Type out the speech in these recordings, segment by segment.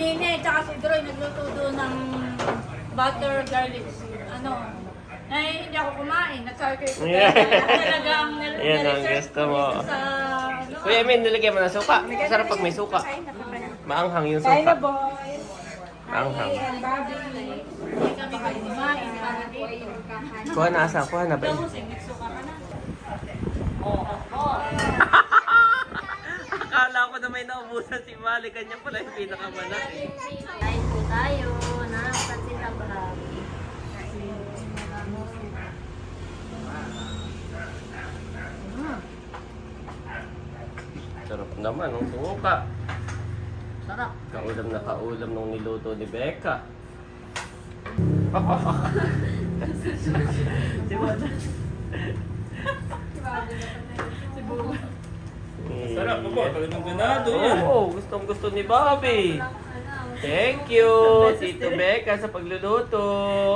Nene, tsaka si Droy nagluto doon ng butter garlic. Ano? Ay, hindi ako kumain. Nag-circle ko talagang Yan ang gusto mo. Sa, ano? Kuya, may nilagyan mo ng suka. Masarap pag may suka. Maanghang yung Kain na, suka. boys. Maanghang. And Bobby. Hindi kami kayo kumain. Para dito. Kuha na asa, kuha na ba? Nagsuka ka na. Oo. Akala ko na may naubusan si Mali. Kanya pala yung pinakamalaki. Kain po tayo na pansitabang. Sarap naman, ang suka. Sarap. Kaulam na kaulam nung niluto ni Becca. Si Mada. Sarap po po, talagang ganado yan. Oo, gustong gusto ni Bobby. Thank you, Tito Becca, sa pagluluto.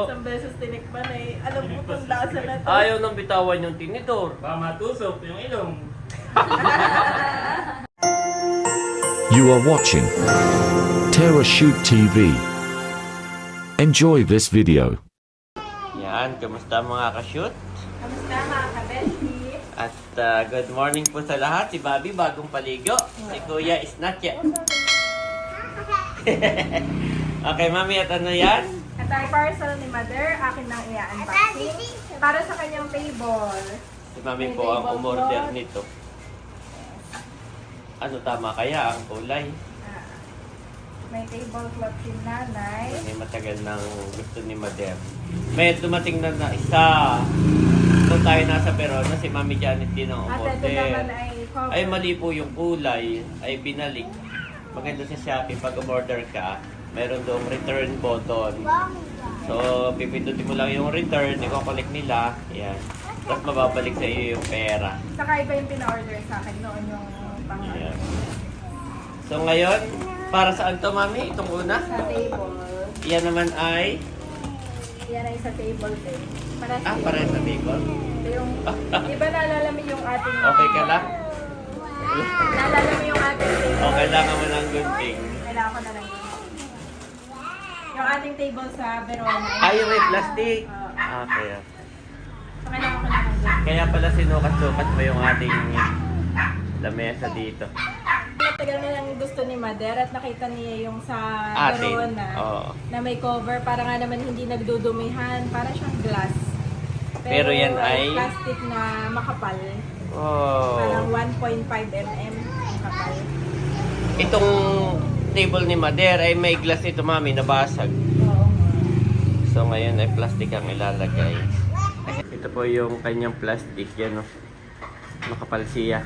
Isang beses tinikman eh. Alam mo kung lasa na to. Ayaw nang bitawan yung tinidor. Baka matusok yung ilong. You are watching Terra Shoot TV. Enjoy this video. Yan, kamusta mga ka-shoot? Kamusta mga kabeshi? At good morning po sa lahat. Si Bobby, bagong paligo. Si Kuya is not yet. Okay, Mami, at ano yan? At ay parcel ni Mother, akin nang i-unboxing. Para sa kanyang table. Si Mami po ang umorder nito. Ano tama kaya ang kulay? May tablecloth si nanay. May matagal nang gusto ni Madam. May dumating na isa. Kung tayo nasa Verona, si Mami Janet din ang At ito naman umorder. ay cover. Ay mali po yung kulay, ay binalik. Maganda sa Shopee, pag umorder ka, meron doong return button. So, pipindutin mo lang yung return, i-collect nila. Yan. Tapos mababalik sa iyo yung pera. Saka iba yung pina-order sa akin noon yung pang Yan. So ngayon, para saan to, Mami? Itong una? sa table. Yan naman ay... Yan ay sa table din. Para sa para sa table. Ito yung, iba naalala mo yung ating... Okay ka lang? Naalala mo yung ating table. O kailangan mo ng gunting. Kailangan ko na lang yun. Yung ating table sa Verona. Ay, yung may plastic. Oo. Kaya. So, kailangan ko na lang yun. Kaya pala sinukat-sukat mo yung ating lamesa dito. Matagal na lang gusto ni Mother at nakita niya yung sa Atin. Verona Oo. na may cover para nga naman hindi nagdudumihan, para siyang glass. Pero yan ay- plastic na makapal. Oh. Parang 1.5 mm ang kapal. Itong table ni Mader ay may glass ito, Mami, nabasag. Oo. So ngayon ay plastic ang ilalagay. Ito po yung kanyang plastic, yan o. Makapal siya.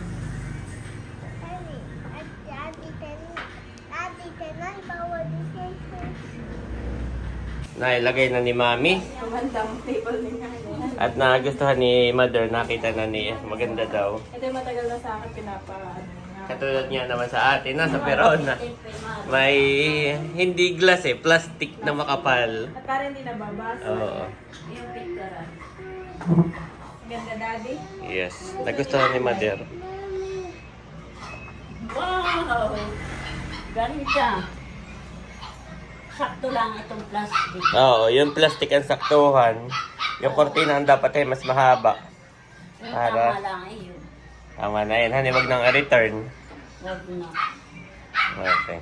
Nailagay na ni Mami. Ang bandang table ni nanay. At nagustuhan ni Mother, nakita na niya. Maganda daw. Ito yung matagal na sa akin Katulad niya naman sa atin, nasa Verona. May hindi glass plastic na makapal. At para hindi nababasa. Oo. Yung picture. Ganda, Daddy. Yes. Nagustuhan ni Mother. Wow! Ganda. Sakto lang itong plastic. Oo, yung plastic ang saktuhan. Yung kortina ang dapat ay mas mahaba. Yung Para- tama lang yun. Tama na yun. Hani, wag nang return. Wag na. Okay.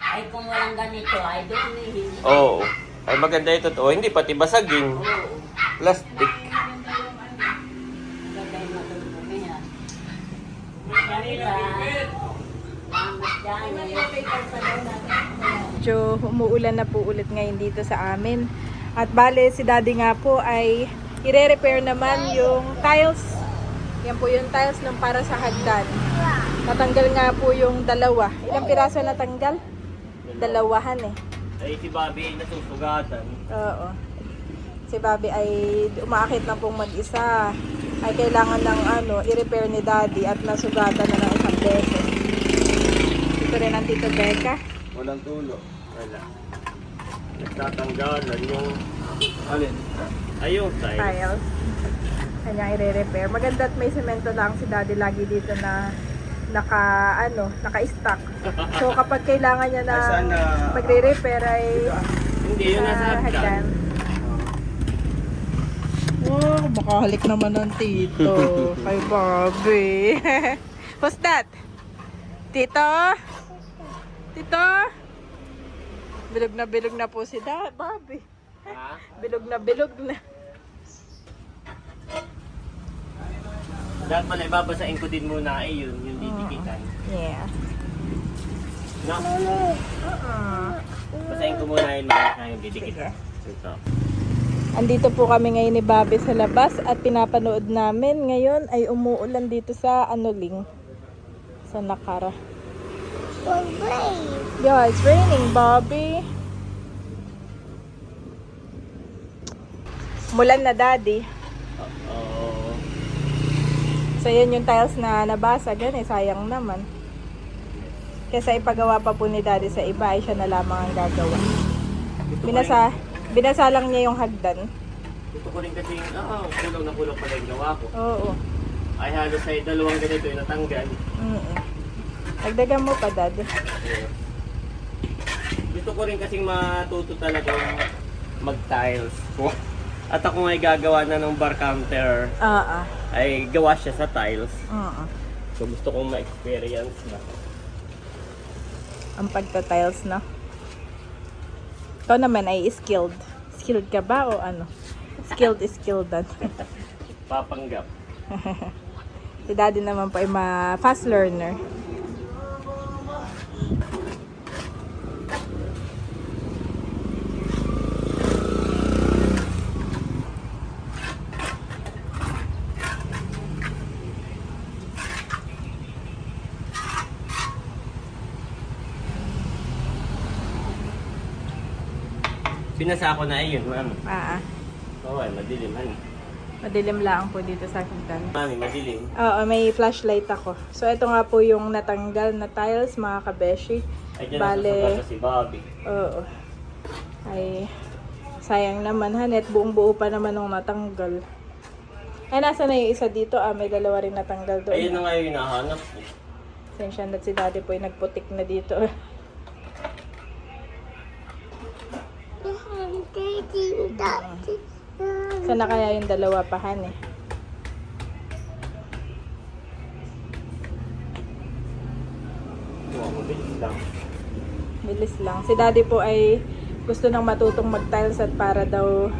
Ay kung walang ganito, ay dumihin. Oo. Ay maganda ito to. Hindi pati basagin. Oo. Plastic. Ganda yung matutumihan. Ganda. Langat dyan. Medyo umuulan na po ulit ngayon dito sa amin. At bale, si Daddy nga po ay ire-repair naman yung tiles. Yan po yung tiles ng para sa hagdan. Natanggal nga po yung dalawa. Ilang piraso natanggal? Dalawahan eh. Ay si Bobby ay nasusugatan. Oo. Si Bobby ay umaakit na pong mag-isa. Ay kailangan ng i-repair ni Daddy at nasugatan na ng isang beses. Ito rin ang Tito Becca. Walang tulo. Wala. Nagtatanggalan yung... Alin? Ayun, tayo. Tiles. Kanya i-repair. Maganda at may semento lang si Daddy lagi dito na naka-stack. So kapag kailangan niya na Sana, magre-repair ay Hindi, yun nasa hagdan. hagdan. Wow, makahalik naman ng tito. Kay Bobby. Who's that? Tito? Tito? Bilog na po si Bobby. Ha? Bilog na. Dapat pala ibabasain ko din muna yun, yung didikitan. Yeah. No? Uh-uh. Basahin ko muna yun mga yung didikitan. Ito. Andito po kami ngayon ni Bobby sa labas at pinapanood namin. Ngayon ay umuulan dito sa Anuling. Sa Nakara. Yeah, it's raining, Bobby. Mulan na, Daddy. Oo. So, yan yung tiles na nabasa. Yan sayang naman. Kesa ipagawa pa po ni Daddy sa iba, ay siya na lamang ang gagawa. Binasa lang niya yung hagdan. Ito ko rin kasi, kulang na kulang pala yung gawa ko. Oo. Ay halos ay dalawang ganito yung natanggal. Dagdagan mo pa, Dad. Gusto ko rin kasing matuto talaga mag-tiles. At ako nga'y gagawa na ng bar counter. Ay gawa siya sa tiles. So gusto kong ma-experience na. Ang pagta-tiles na. Ikaw naman ay skilled. Skilled ka ba o ano? Skilled is skilled. Papanggap. Si Daddy naman po ay fast learner. Binasa ko na yun, mami. Oo, madilim. Madilim lang po dito sa hagdan. Mami, madilim. Oo, may flashlight ako. So, ito nga po yung natanggal na tiles, mga kabeshi. Ay, dyan nasa si Bobby. Oo. Ay, sayang naman, Hanet. Buong-buo pa naman nung natanggal. Ay, nasa na yung isa dito? May dalawa rin natanggal doon. Ayun na nga yung hinahanap ko. Sensya na si Daddy po ay nagputik na dito. Sana kaya yung dalawa pa, Han eh. Mabilis lang. Bilis lang. Si Daddy po ay gusto nang matutong mag-tiles at para daw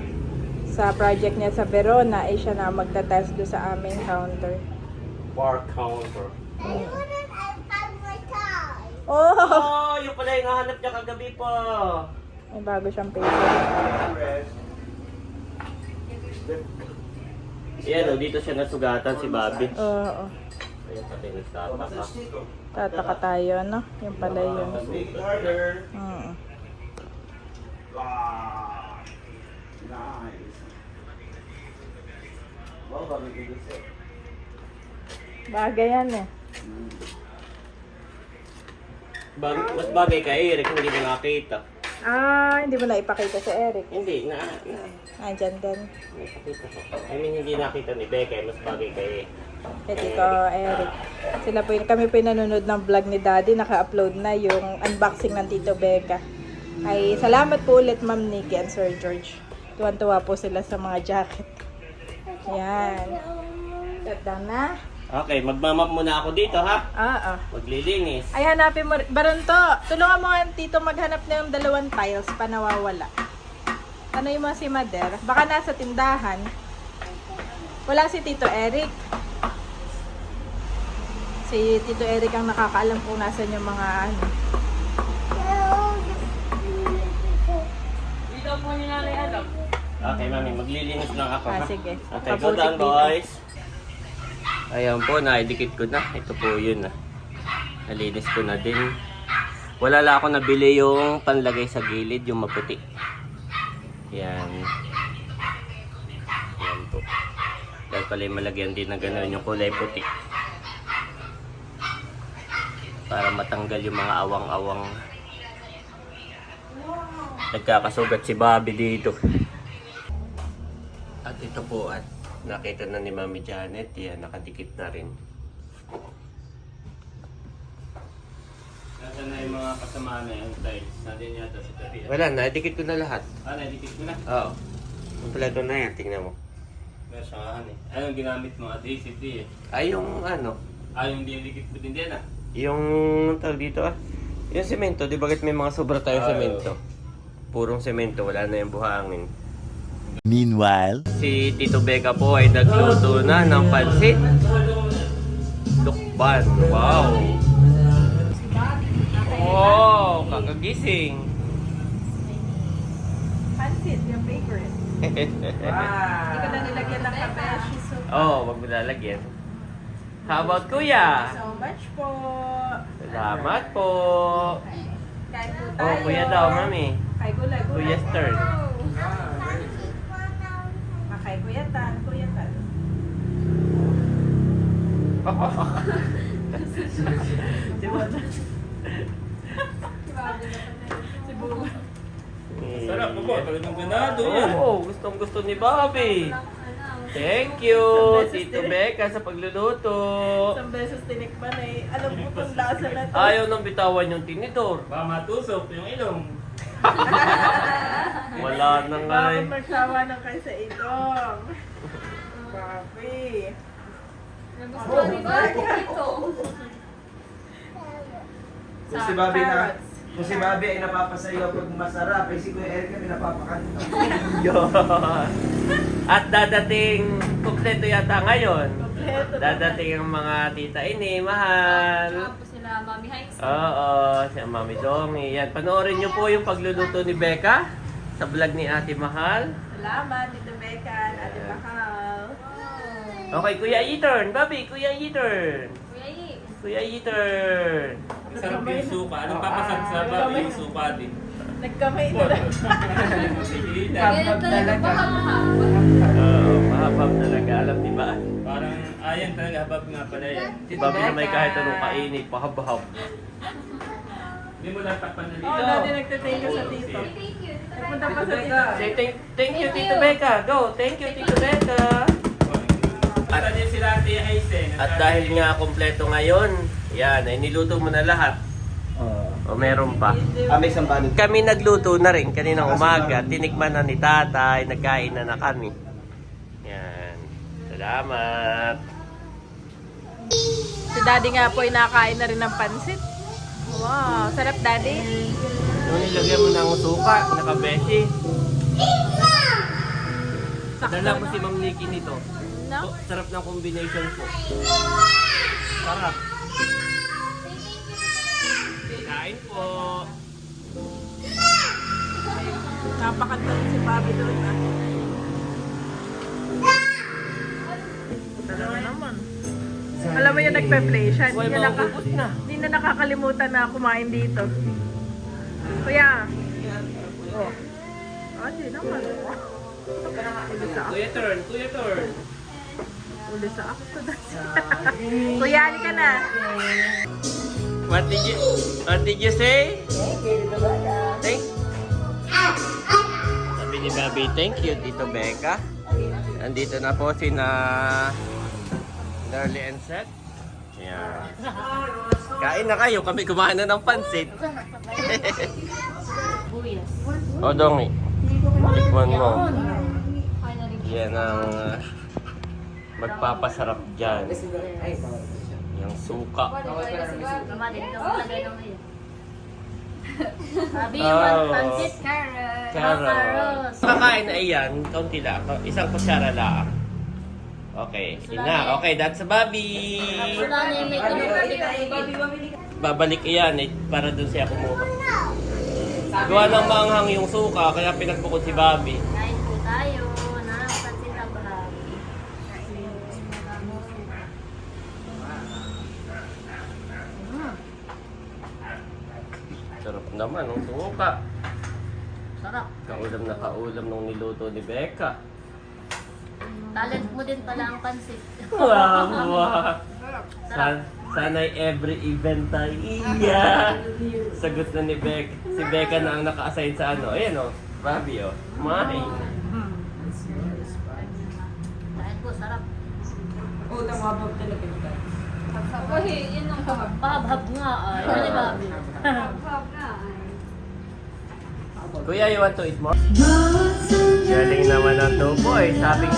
sa project niya sa Verona ay siya na magta-tiles doon sa aming counter. Bar counter. Oh! Yung pala yung nahanap niya kagabi pa. May bago siyang paper. Yan dito siya nasugatan si Bobby. Oo. Ayun pati nagtataka. Tataka tayo, no? Yung pala yun. Bagay yan eh. Mas bagay kay Eric, hindi mo nakita. Hindi mo na ipakita si Eric. Hindi, Andyan din. nakita ko. I mean, hindi nakita ni Becca, mas bagay kay Kay Tito Eric. Kami po yung nanonood ng vlog ni Daddy. Naka-upload na yung unboxing ng Tito Becca. Ay, salamat po ulit Ma'am Nikki and Sir George. Tuwan-tuwa po sila sa mga jacket. Yan. Ganda na. Okay, magmamap muna ako dito ha. Maglilinis. Ay, hanapin mo. Baronto, tulungan mo nga Tito maghanap na yung dalawang tiles pa nawawala. Ano yung mga si Mader? Baka nasa tindahan. Wala si Tito Eric. Si Tito Eric ang nakakaalam kung nasan yung mga ano. Hindi daw po ni nanay alam. Okay, mami, maglilinis lang ako ha. Sige. Okay, go down boys. Ayan po, naidikit ko na. Ito po yun nalinis ko na din. Wala lang ako nabili yung panlagay sa gilid, yung maputi. Yan. Yan po. Dahil pala yung malagyan din na gano'n yung kulay puti. Para matanggal yung mga awang-awang. Nagkakasugat si Bobby dito. At ito po at nakita na ni Mami Janet. Yan, nakadikit na rin. Nasaan na yung mga kasama na yung tiles? Nandiyan yata sa tabi. Wala na, dikit ko na lahat. Naidikit mo na. Oo. Kompleto na yan, tingnan mo. Meron siyang eh. Anong ginamit mo? ACT eh. Ay, yung ano, Yung dinidikit mo din din ah. yung tawag dito yung semento, di bakit may mga sobra tayong semento? Purong semento, wala na yung buhangin. Meanwhile, Si Tito Becca po ay nagluto na ng pansit. Lukban, wow! Oh, kakagising. Pansit, yung favorite. Hindi ko na nilagyan ng kabeshi. So, Oh, wag mo lalagyan. How about kuya? so much po. Salamat po. Kain po tayo. Oh, kuya daw, mami. Kay gulay-gulay. Kuya's turn. Kay Kuya Tan, Kuya Tan. Si Bona. Si Bona. Sarap po po. Talagang ganado yan. Oo, gustong gusto ni Bobby. Thank you, Tito Becca, sa pagluluto. Isang beses tinikman eh. Alam mo kung lasa na to. Ayaw nang bitawan yung tinidor. Baka matusok yung ilong. Wala na nga Bakit eh. magsawa ng kayo sa itong? Grabe. Nagustuhan ni Bobby ito. Kung si Bobby na, Carrots. kung si Bobby ay napapasayaw pag masarap, eh si Kuya Eric kami napapakanta. Yun. At dadating, kumpleto yata ngayon. Kompleto na. Dadating ang mga tita ini, mahal. Saka po sila Mami Hines. Oo, si Mami Dongi. Yan, panoorin niyo po yung pagluluto ni Becca sa vlog ni Ate Mahal. Salamat, Tito Becca, Ate Bakal. Okay, Kuya E-turn. Bobby, Kuya E-turn. Kuya Yi. Kuya E-turn. Sarap yung suka. Anong papasag sa babi yung suka din? Nagkamay na lang. Sige na. Ganyan talaga pahapahap. Oo, mahapam talaga. Alam, di ba? Parang ayan talaga. Habab nga pala yan. Si Bobby na may kahit anong kainit, pahab-hab. Hindi mo lang takpan na Oo, dito. dati nagtitake ko sa tito. Thank you. Nagpunta pa sa tito. Say thank you, Tito Becca. Go, thank you, Tito Becca. At din sila Ate Aisen. At dahil nga kompleto ngayon, yan, ay niluto mo na lahat. O meron pa. May isang balot. Kami nagluto na rin kaninang umaga. Tinikman na ni tatay, nagkain na kami. Yan. Salamat. Si daddy nga po ay nakain na rin ng pansit. Wow, sarap daddy. Nung nilagyan mo ng suka, nakabeshi. Dala ko si Ma'am Nikki nito. No? Oh, sarap ng combination po. Sarap. Kain po. Napakanta si Bobby doon ah. Talaga naman. Alam mo yung nagpe-play siya. Uy, maubos na. Hindi na nakakalimutan na kumain dito. Kuya. Oh. Ah, di naman. Uli sa ako. Kuya turn, kuya turn. Uli sa ako. Kuya, halika na. What did you say? Thank Sabi ni Bobby, thank you, Tito Becca. Nandito na po si Nerly and Seth. Yan. Kain na kayo, kami kumain na ng pansit. O, Dongi. Tikman mo. Yan ang magpapasarap dyan. Yung suka. Sabi Oh. yung pansit carrot. Carrots. Kakain na iyan, kaunti lang. Isang kutsara lang. Okay, ina. Okay, that's a Bobby. Wala na yung may tinutulog. Babalik iyan para dun siya kumuha. Gawa ng maanghang yung suka, kaya pinagbukod si Bobby. Kain po tayo ng pansit na bahag. Sarap naman ng suka. Sarap. Kaulam na kaulam nung niluto ni Becca. Talent mo din pala ang pansit. Wow! Sana'y every event tayo. Iya! Sagot na ni Becca. Si Becca na ang naka-assign sa ano. Ayan o, Bobby o. Kumain. Kain po, sarap. Kasi yun ang pahab nga ay. Ano ba? Kuya, you want to eat more? Galing naman ang 2 boys. Happy.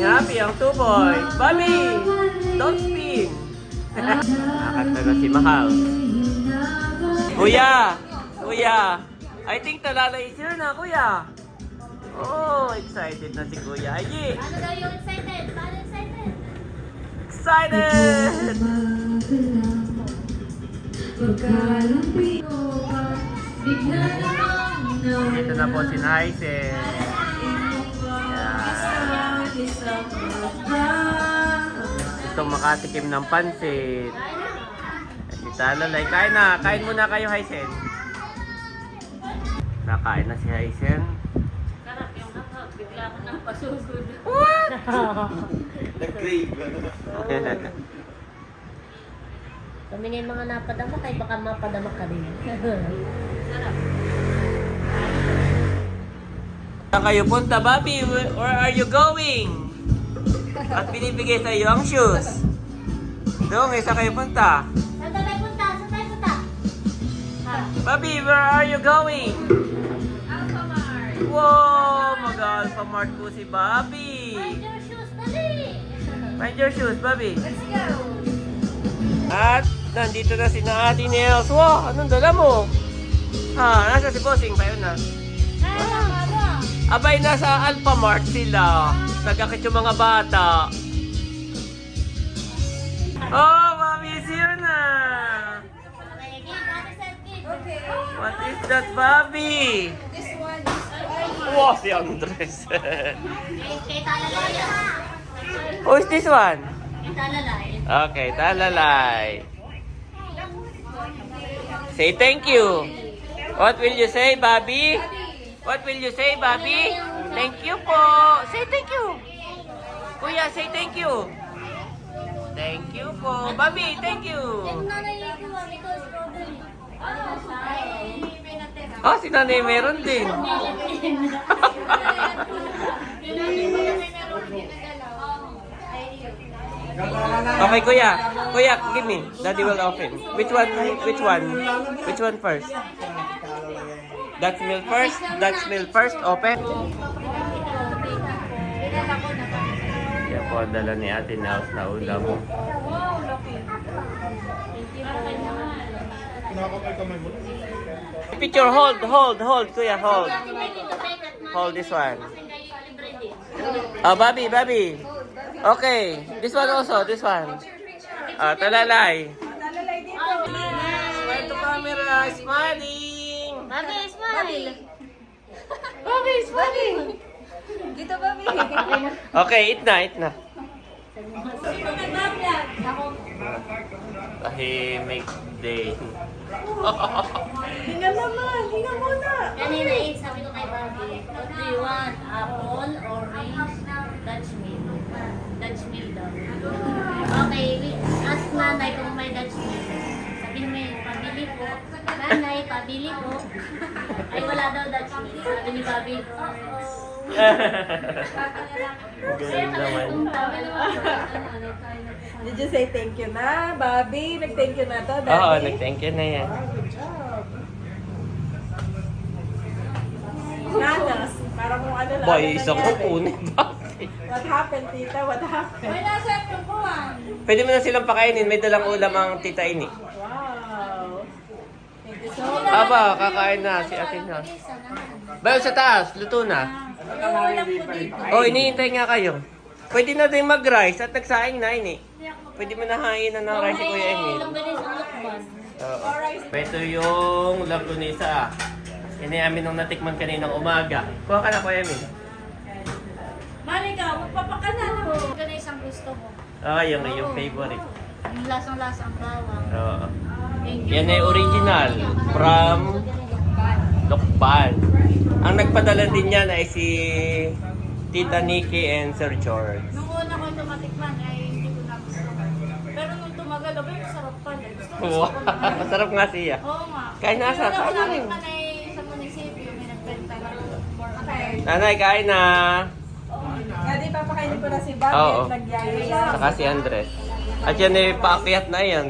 Happy ang 2 boys. Bobby! Don't spin! Nakakanta na si Mahal. Kuya! I think talala is here na, Kuya. Oh, excited na si Kuya. Ayi! Ano daw yung excited? Paano excited? Excited! Ito na po si Naisen. Ito makatikim ng pansit. Si Talalay. Kain muna kayo, Haisen. Nakain na si Haisen. Karap yung hap-hap. Bigla ko ng pasugod. Nag-crave. Tumingin mga napadama kay baka mapadama ka din. Sarap. Saan kayo punta, Bobby? Where are you going? At binibigay sa iyo ang shoes. Doon, saan kayo punta? Saan tayo punta? Bobby, where are you going? Alphamart. Wow, mag-Alphamart po si Bobby. Find your shoes, dali! Find your shoes, Bobby. Let's go! At nandito na si Ate Nels. Wow, anong dala mo? Ha, nasa si Bossing pa yun na. Ay, mama! Abay, nasa Alphamart sila. Nagkakit yung mga bata. Oh, Bobby is here na. Okay. What is that, Bobby? This one. Wow, si Andres. Kay Talalay. Who is this one? Kay Talalay. Okay, Talalay. Say thank you. What will you say, Bobby? What will you say, Bobby? Thank you po. Say thank you. Kuya, say thank you. Thank you po. Bobby, thank you. Oh, si Nanay meron din. Okay, Kuya. Kuya, give me. Daddy will open. Which one? Which one first? That's milk first. That's milk first. Open. Yan po ang dala ni Ate Nels na ulam. Picture, hold, Kuya, hold. Hold this one. Oh, Bobby. Okay, this one also, this one. Talalay. Smile to camera, smiling. Bobby, smile! Bobby, smiling. Dito, Bobby. Okay, eat na. Tahimik day. Hinga naman. Hinga muna. Kanina sabi ko kay Bobby, what do you want? Apple, orange, Dutch meal. Dutch meal daw. Okay, ask nanay kung may Dutch meal. Sabi mo pabili po. Nanay, pabili po. Ay, wala daw Dutch meal. Sabi ni Bobby, Galing naman. Did you say thank you na, Bobby? Nag-thank you na to, Daddy? Oo, nag-thank you na yan. Good job. Nanas, parang kung ano lang. Boy, ano isa ko nangyari. punin. What happened, tita? What happened? May nasa yung buwan. Pwede mo na silang pakainin. May dalang ulam ang tita ini. Wow. Thank you so much. Aba, kakain na si Ate Nels. Bayo sa taas, luto na. Oh, inihintay nga kayo. Pwede na din mag-rice at nagsaing na ini. Pwede mo na hainan ng rice si Kuya Emil. Oo. Ito yung langgunisa. Ini amin nung natikman kaninang umaga. Kuha ka na, Kuya Emil. Manika, magpapakana na mo. Ganun isang gusto mo. Ah, yung iyong favorite. Yung lasang-lasang bawang. Oo. Thank you. Yan ay original from Lokban. Ang nagpadala din yan ay si Tita Nikki and Sir George. Nung una ko ito matikman ay hindi ko na gusto. Pero nung tumagal, abay, masarap pala. Gusto ko Wow, masarap nga siya. Oo nga. Kain na sa Yung una ko kain. natikman ay sa munisipyo, may nagbenta ng more. Okay. Nanay, kain na. Daddy, ipapakainin ko na si Bobby Oo. at nagyayaya. Saka si Andres. At yan eh, paakyat na yan.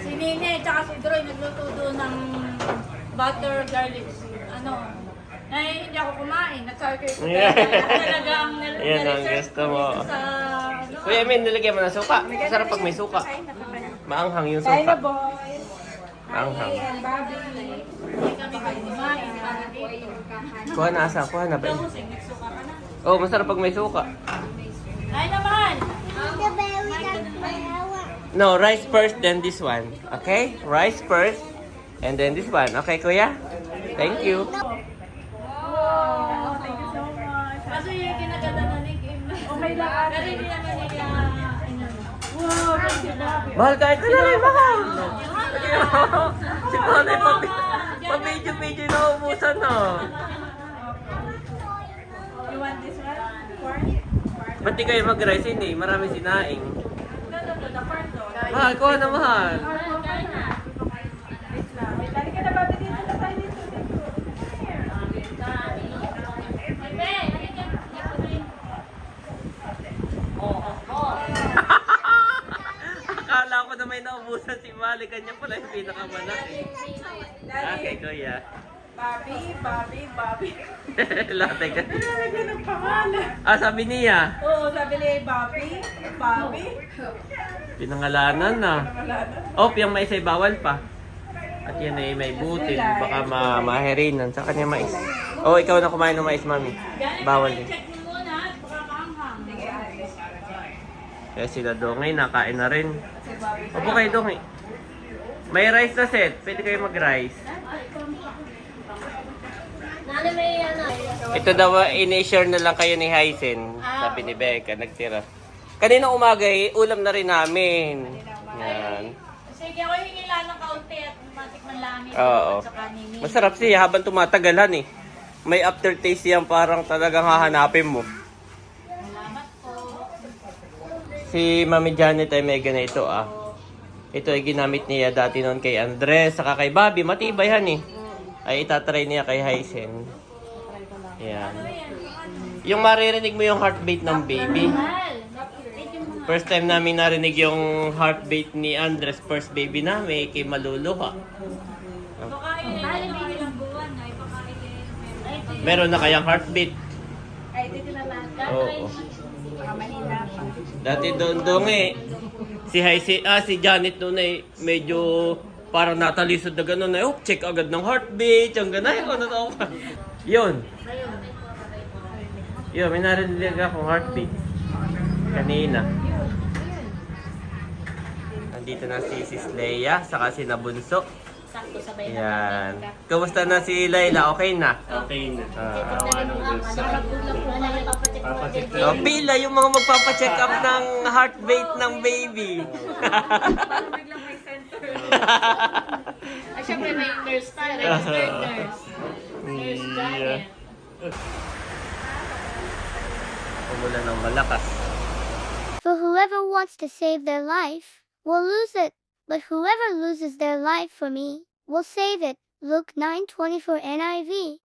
Si Nene, tsaka si Droy, nagluto doon ng butter garlic, ano. Ay, hindi ako kumain. Nag-circle ko. Yeah. Talagang Yan ang gusto mo. Sa, ano. Kuya Emin, nilagyan mo ng suka. Masarap pag may suka. Maanghang yung Kain na, suka. boys. Maanghang. And Bobby. Hindi kami kumain para dito. Kuha na asa, kuha na ba? Kusing, nagsuka ka na. Oh, masarap pag may suka. Ay naman! No, rice first, then this one. Okay? Rice first, and then this one. Okay, kuya? Thank you. Oh, thank you so much. Kasi yung kinaganda na ni Kim. Okay lang, ate. Pero hindi naman niya, ano. Wow, thank you, Bobby. Mahal kahit ka na rin, mahal. Si mahal ay pabidyo-bidyo na ubusan na. You want this one? Corn? Ba't di kayo mag-rice? Hindi, marami sinaing. No, the corn though. Mahal, kuha na mahal. Kain na. Wait lang. Wait, lali ka na, Bobby, dito na tayo dito. Akala ko na may naubusan si Mali. Kanya pala yung pinakamalaki. Okay, kuya. Bobby, Bobby, Bobby. Latte ka. Nalagyan ng pangalan. Ah, sabi niya. Oo, sabi ni Bobby, Bobby. Pinangalanan na. Wala na. Oh, yung mais ay bawal pa. At yan ay may butil. Baka maherinan sa kanya mais. Oh, ikaw na kumain ng mais, mami. Bawal din. Check mo muna, baka maanghang. Kaya sila Dongay, nakain na rin. Opo kayo, Dongay. May rice na set. Pwede kayo mag-rice. Nani may ano? Ito daw, in-share na lang kayo ni Hysen. Sabi ni Becca, nagtira. Kanina umaga, ulam na rin namin. Yan. Sige, ako hingi lang ng kaunti at matikman lang ito. Oo. At saka nini. Masarap siya habang tumatagalan eh. May aftertaste yan, parang talagang hahanapin mo. Salamat po. Si Mami Janet ay may ganito ah. Ito ay ginamit niya dati noon kay Andres, saka kay Bobby. Matibay yan eh. Ay itatry niya kay Hysen. Yan. Yung maririnig mo yung heartbeat ng baby. Mahal. First time namin narinig yung heartbeat ni Andres, first baby namin, kay maluluha. Pakain na yung ilang buwan na ipakain. Meron na kayang heartbeat. Ay, dito na lang. Oo. Baka mahina pa. Dati doon eh. Si Janet noon ay medyo parang natalisod na gano'n. Oh, check agad ng heartbeat. Yung gano'n. Yun. Yun, may narinig akong heartbeat. Kanina. Nandito na si Sis Leia, saka si Nabunso. Sakto sabay na. Yan. Kumusta na si Layla? Okay na? Okay na. Papacheck po. So, pila yung mga magpapacheck up ng heartbeat ng baby. Parang biglang may center. Ay, syempre may nurse tayo. Registered nurse. Nurse Janet. Umulan ng malakas. For whoever wants to save their life will lose it, but whoever loses their life for me will save it. Luke 9:24 NIV.